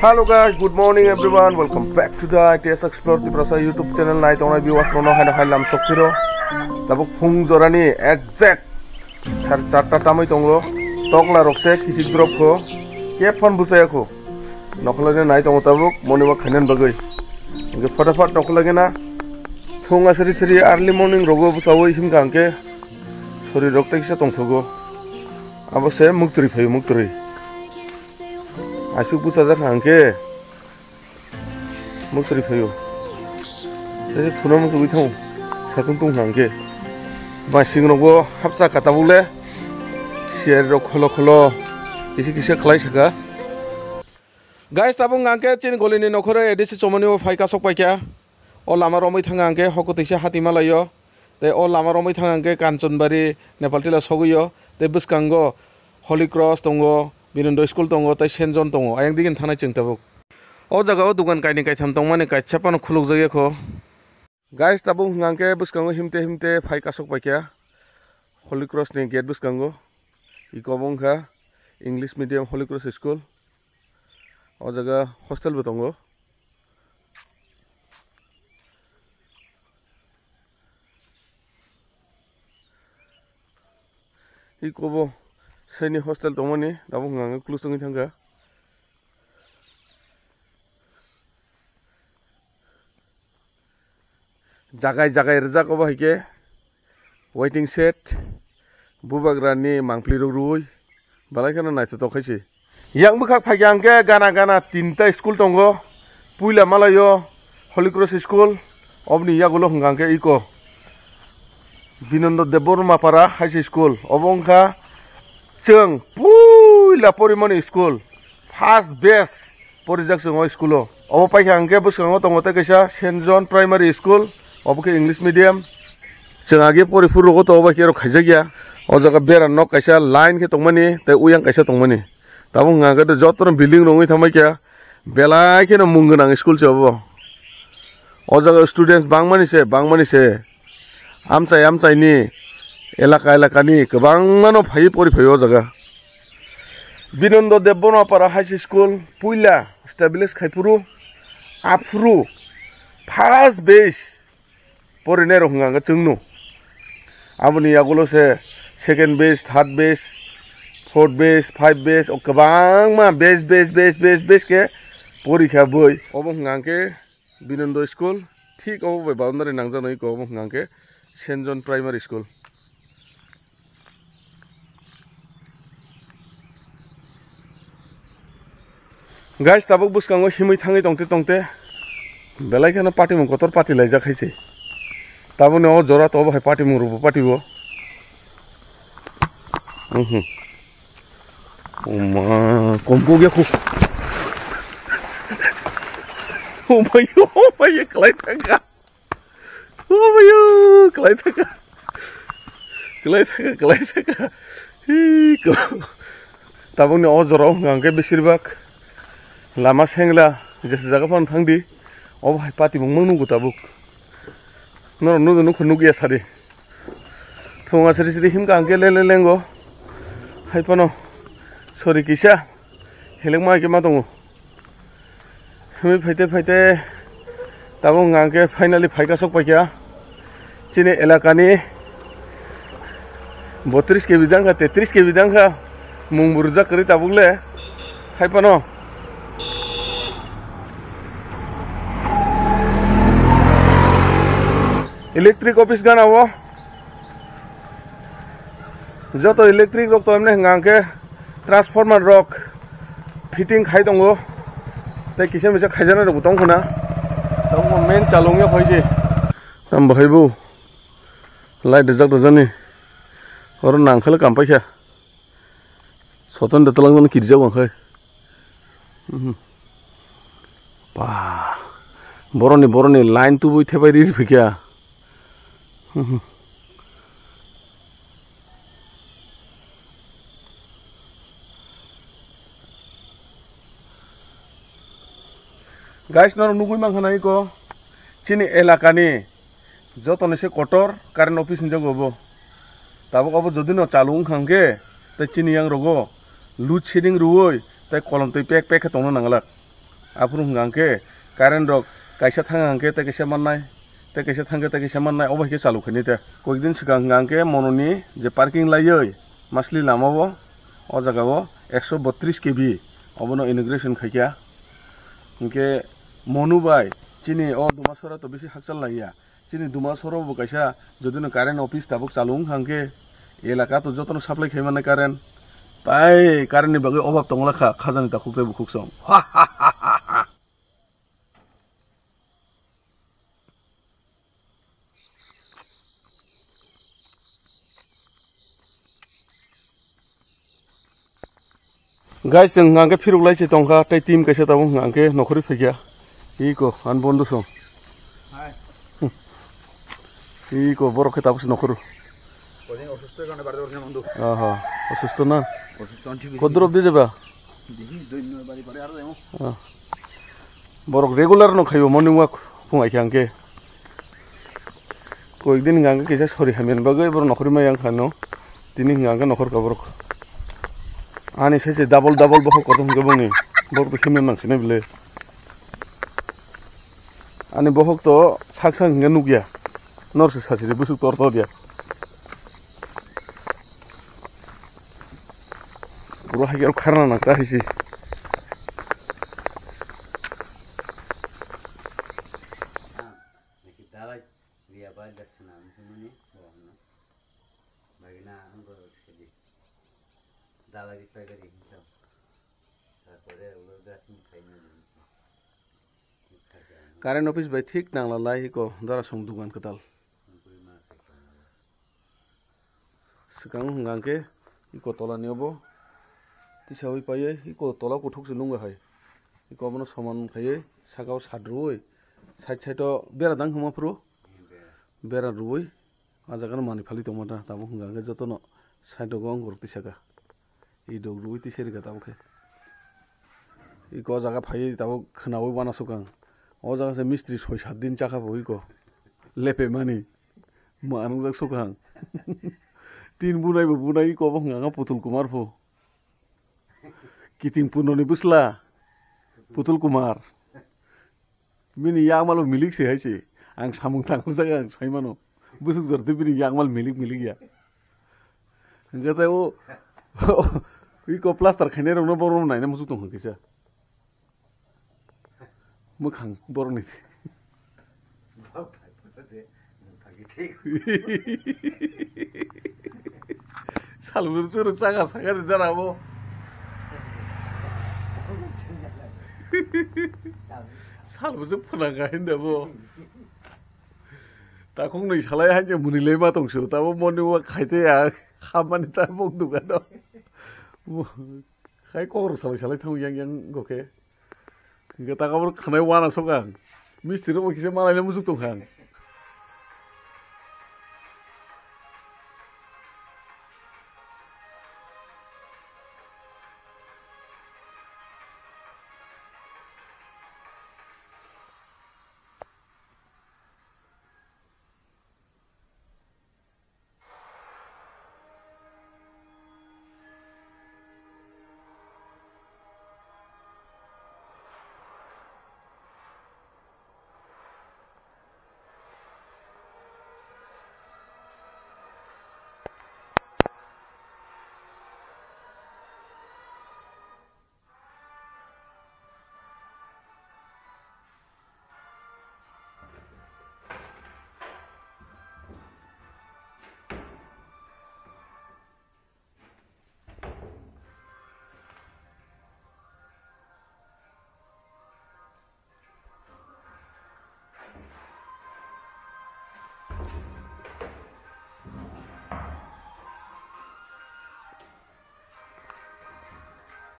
Hello guys, good morning everyone. Welcome back to the ITS Explore Tiprasa YouTube channel. Night on viewers rono hai lam sokiro. Tabuk phung jorani exact charta tamai tongo. Tokla rokse kisi drop ko. Ke phone busaya ko. Noklane night on tabuk moniwa khanen bagai. Nge fatafat noklage na. Phung asari early morning rogo busawo him kanke. Sorry rokta kisa tongthogo. Abose muktri phayu muktri. Asyuk busa jar hangke muksri phayo tese thuna musu bithau satung tung hangke ba singrogo hapsa katabule share ro kholo kisi khlai saka guys tabung angke chin golini nokhore edisi chomani phaika sok paikya o lama romai thanga angke hokotisa hatimalayo te o lama romai thanga angke kanchanbari nepaltila soguyo te buskango Holy Cross tongo Binondo school tongo tai Saint John tongo ayang digin thanai chengtabuk o jaga o dukan kaini kaitham tongmani kaitchapano khuluk jage kho guys tabung hangke buskango himte phai kasok paikya Holy Cross ni gate buskango ikobongkha English medium Holy Cross school o jaga hostel bo tongo ikobo Seni hostel tomoni dabung ngang klusung thangga jagai rejak obo hike waiting set bubagrani mangpli rui balai kana naito to khaisi yang bukhak phagyangke gana tinta school tongo puila malayo Holy Cross school obni yagulo hangangke iko Binondo Deborma para high school obongkha Cheng puila porimoni school first best porijak song school obo paikha angke buskango tongote kaisa Saint John primary school obo ke English medium cheng age porifur rogo to obo kero khaijagya o jaga beran nok kaisa line ke tongmani te uyang kaisa tongmani tabung ngaga de jotor building rongoi thamaikia belai ke no mungunang school chobo o jaga students bangmani se amchai ni elaka ni kebang mano phai pori phayo jaga Binondo Deborma para high school puila establish khaipuru afru first base porine rohanga chungnu abuni yagulo se second base third base fourth base five base o kebang ma base ke porikha boi obo ngangke Binondo school thik obo boundary nangjanoi ko obo ngangke Saint John primary school guys tabuk buskango himui thangai tongte belai kana party mung kotor party laijak khaise tabune o jora to hai party mung rubo party bo oma kompo ge khu omayo klai thanga hiko tabune o jora ngangke beshirbak lama sengla jese jaga pon thangdi ob hai pati mung nunggu tabuk no khunu ya sari thonga sari himka angke lengo hai pano sorry kisa helengma ke ma tongo himi phaite tabung angke finally phaika sok paikya chini elakani 32 ke bidangka 33 ke bidangka mung burja kari tabugle hai pano electric office gana wo joto electric rok to emne ngangke transformer rok fitting khai tongo te kise mese khaijana rok tong khona tong main chalongya phaise tam bhaibu light jak dojani or nangkhale kam paikha soton de talang kirja wangkhai ba boroni line tu boi thebai ri phikya guys nor nugui mangkhana ko chini elakani jotone se kotor current office njogo tabuk abo jodi no chalung khangke te chini yang rogo load shedding ruoi tai kolom tui pek tongno nangala Apurung ngangke karen rok kaisa thang ngangke te kaisa mannai te kaisa thangke te kaisa mannai obai ke chalu khani te koikdin sigang ngangke mononi je parking layoi masli lamao o jagao 132 kb obono inauguration khaikya inke monu bai chini o dumasora to bisi hakchal laiya chini dumasora bo kaisa jodino current office tabuk chalung hangke elaka to jotono supply khaimane current tai current ni bagai obab tongla khajani ta khukte bukhuksom guys जों ngangke phiruk laisi tongkha tai team kaisa tabuk ngangke nokhori phegya iko an bondu song Hai. iko borok ke tabuk nokhoro Koding osusto kane barde orne mandu. aha osusto na Osusto anti. kodrop di jaba Dihi doino bari pare ar demo. borok regular no khayo morning walk fungai khangke koikdin ngangke kaisa sori hamen bagai bor nokhori mayang khano tini ngangke nokhor ka borok ani sese double boho kodong gaboni borok khimen mangsine bile ani bohok to saksang nge nugya norse sachire busuk torto dia puro hagyar kharna na ka hisi current office by thik nangla lai ko dara song dugan katal sikang ngangke iko tola niobo tisawi paye iko tola kuthuk se nunga hai iko mono saman khaye sakao sadroi side bera dang huma pro bera ruoi ajagan mani phali tomata tamu ngangke jotono side gong gor tisaka i dog ruoi tiseri ga tamu khe iko jaga phaye tabu khnawi bana sukang o jaga se mistri 6-7 din chaka boiko lepe mani manung jak sukang tin bunai ko bo nganga putul kumar pho kiting punoni busla putul kumar mini yangmal milik se haisi ang samung tangku jaga ang saimano busuk jorte bini yangmal milik ya ngata o iko plaster khane rong no borom nai na musuk tong kisa mukhang boroni salbur suruk saga di darabo salbur su phunanga hindabo ta khong nei salai hanje munile ma tongsu ta bo moni wa khaite ya khamani ta bok duga do khai kor salai thang yang goke Gata kabur khanai wana sogang. Mistri mo kise malai musuk tong khang.